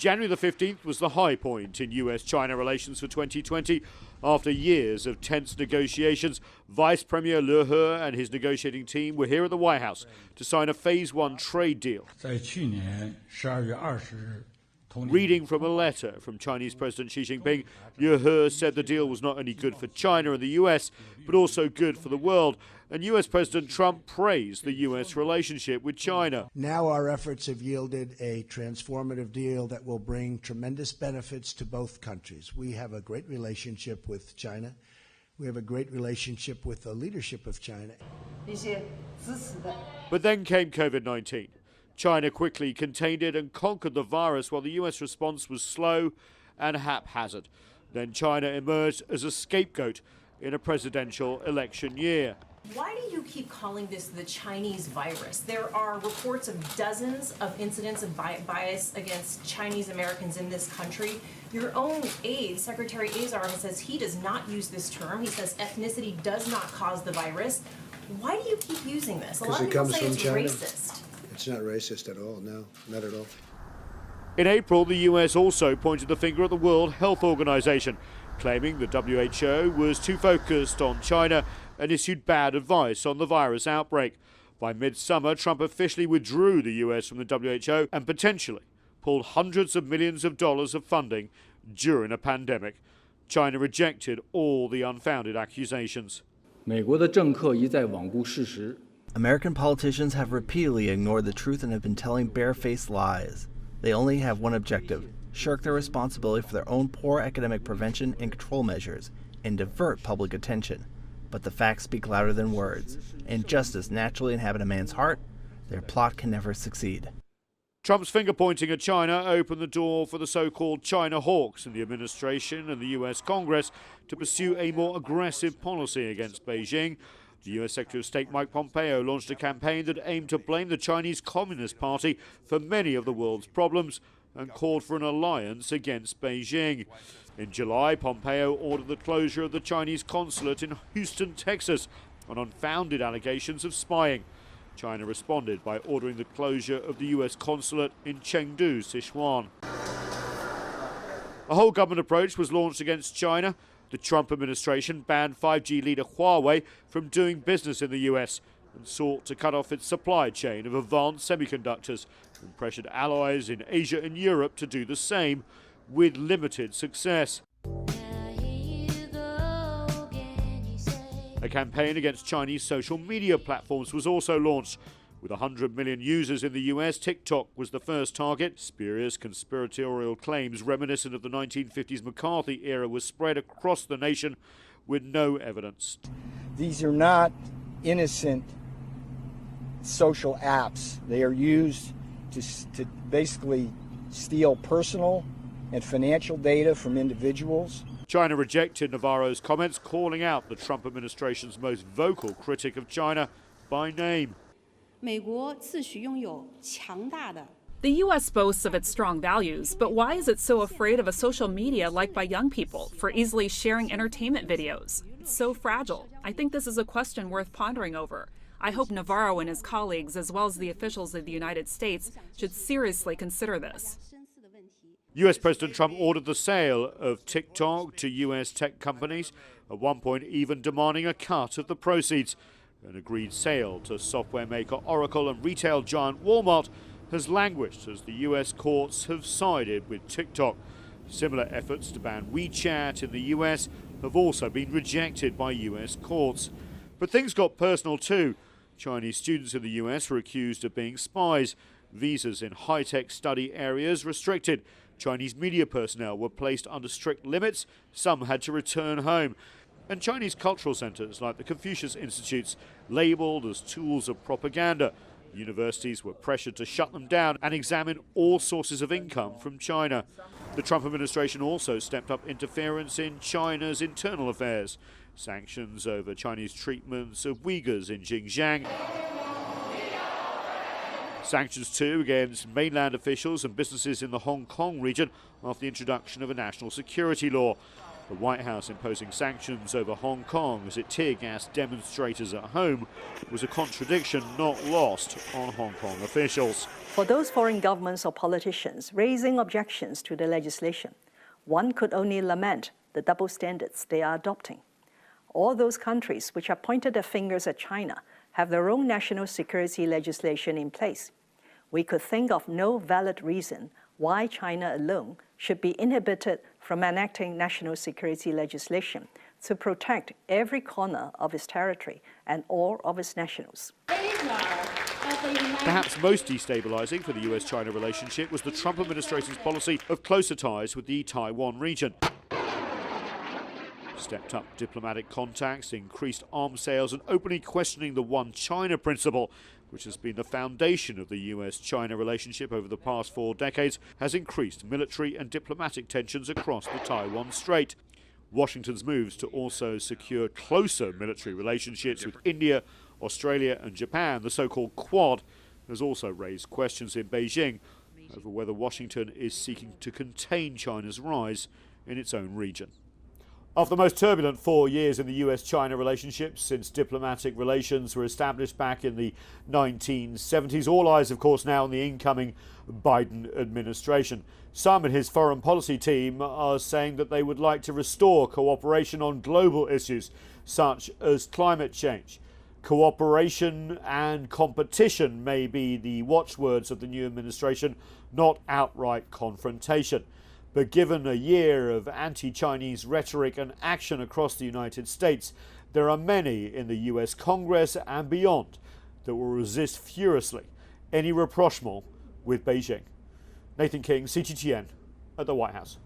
January the 15th was the high point in U.S.-China relations for 2020. After years of tense negotiations, Vice Premier Liu He and his negotiating team were here at the White House to sign a Phase 1 trade deal. Reading from a letter from Chinese President Xi Jinping, Liu He said the deal was not only good for China and the U.S., but also good for the world. And U.S. President Trump praised the U.S. relationship with China. Now our efforts have yielded a transformative deal that will bring tremendous benefits to both countries. We have a great relationship with China. We have a great relationship with the leadership of China. But then came COVID-19. China quickly contained it and conquered the virus, while the U.S. response was slow and haphazard. Then China emerged as a scapegoat in a presidential election year. Why do you keep calling this the Chinese virus? There are reports of dozens of incidents of bias against Chinese Americans in this country. Your own aide, Secretary Azar, says he does not use this term. He says ethnicity does not cause the virus. Why do you keep using this? A lot of people say it's racist. It's not racist at all, no, not at all. In April, the U.S. also pointed the finger at the World Health Organization, claiming the WHO was too focused on China and issued bad advice on the virus outbreak. By mid-summer, Trump officially withdrew the U.S. from the WHO and potentially pulled hundreds of millions of dollars of funding during a pandemic. China rejected all the unfounded accusations. American politicians have repeatedly ignored the truth and have been telling barefaced lies. They only have one objective: shirk their responsibility for their own poor academic prevention and control measures and divert public attention. But the facts speak louder than words, and just as naturally inhabit a man's heart, their plot can never succeed. Trump's finger-pointing at China opened the door for the so-called China hawks in the administration and the U.S. Congress to pursue a more aggressive policy against Beijing. The U.S. Secretary of State Mike Pompeo launched a campaign that aimed to blame the Chinese Communist Party for many of the world's problems and called for an alliance against Beijing. In July, Pompeo ordered the closure of the Chinese consulate in Houston, Texas, on unfounded allegations of spying. China responded by ordering the closure of the U.S. consulate in Chengdu, Sichuan. A whole government approach was launched against China. The Trump administration banned 5G leader Huawei from doing business in the U.S. and sought to cut off its supply chain of advanced semiconductors and pressured allies in Asia and Europe to do the same, with limited success. A campaign against Chinese social media platforms was also launched. With 100 million users in the US, TikTok was the first target. Spurious conspiratorial claims reminiscent of the 1950s McCarthy era were spread across the nation with no evidence. These are not innocent social apps. They are used to basically steal personal and financial data from individuals. China rejected Navarro's comments, calling out the Trump administration's most vocal critic of China by name. The U.S. boasts of its strong values, but why is it so afraid of a social media liked by young people for easily sharing entertainment videos? It's so fragile. I think this is a question worth pondering over. I hope Navarro and his colleagues, as well as the officials of the United States, should seriously consider this. U.S. President Trump ordered the sale of TikTok to U.S. tech companies, at one point even demanding a cut of the proceeds. An agreed sale to software maker Oracle and retail giant Walmart has languished as the U.S. courts have sided with TikTok. Similar efforts to ban WeChat in the U.S. have also been rejected by U.S. courts. But things got personal too. Chinese students in the U.S. were accused of being spies. Visas in high-tech study areas restricted. Chinese media personnel were placed under strict limits. Some had to return home. And Chinese cultural centers like the Confucius Institutes labeled as tools of propaganda. Universities were pressured to shut them down and examine all sources of income from China. The Trump administration also stepped up interference in China's internal affairs. Sanctions over Chinese treatments of Uyghurs in Xinjiang. Sanctions too against mainland officials and businesses in the Hong Kong region after the introduction of a national security law. The White House imposing sanctions over Hong Kong as it tear-gassed demonstrators at home was a contradiction not lost on Hong Kong officials. For those foreign governments or politicians raising objections to the legislation, one could only lament the double standards they are adopting. All those countries which have pointed their fingers at China have their own national security legislation in place. We could think of no valid reason why China alone should be inhibited from enacting national security legislation to protect every corner of its territory and all of its nationals. Perhaps most destabilizing for the U.S.-China relationship was the Trump administration's policy of closer ties with the Taiwan region. Stepped up diplomatic contacts, increased arms sales, and openly questioning the One China principle, which has been the foundation of the U.S.-China relationship over the past 4 decades, has increased military and diplomatic tensions across the Taiwan Strait. Washington's moves to also secure closer military relationships with India, Australia and Japan, the so-called Quad, has also raised questions in Beijing over whether Washington is seeking to contain China's rise in its own region. After the most turbulent 4 years in the U.S.-China relationship since diplomatic relations were established back in the 1970s, all eyes, of course, now on the incoming Biden administration. Some in his foreign policy team are saying that they would like to restore cooperation on global issues such as climate change. Cooperation and competition may be the watchwords of the new administration, not outright confrontation. But given a year of anti-Chinese rhetoric and action across the United States, there are many in the US Congress and beyond that will resist furiously any rapprochement with Beijing. Nathan King, CGTN, at the White House.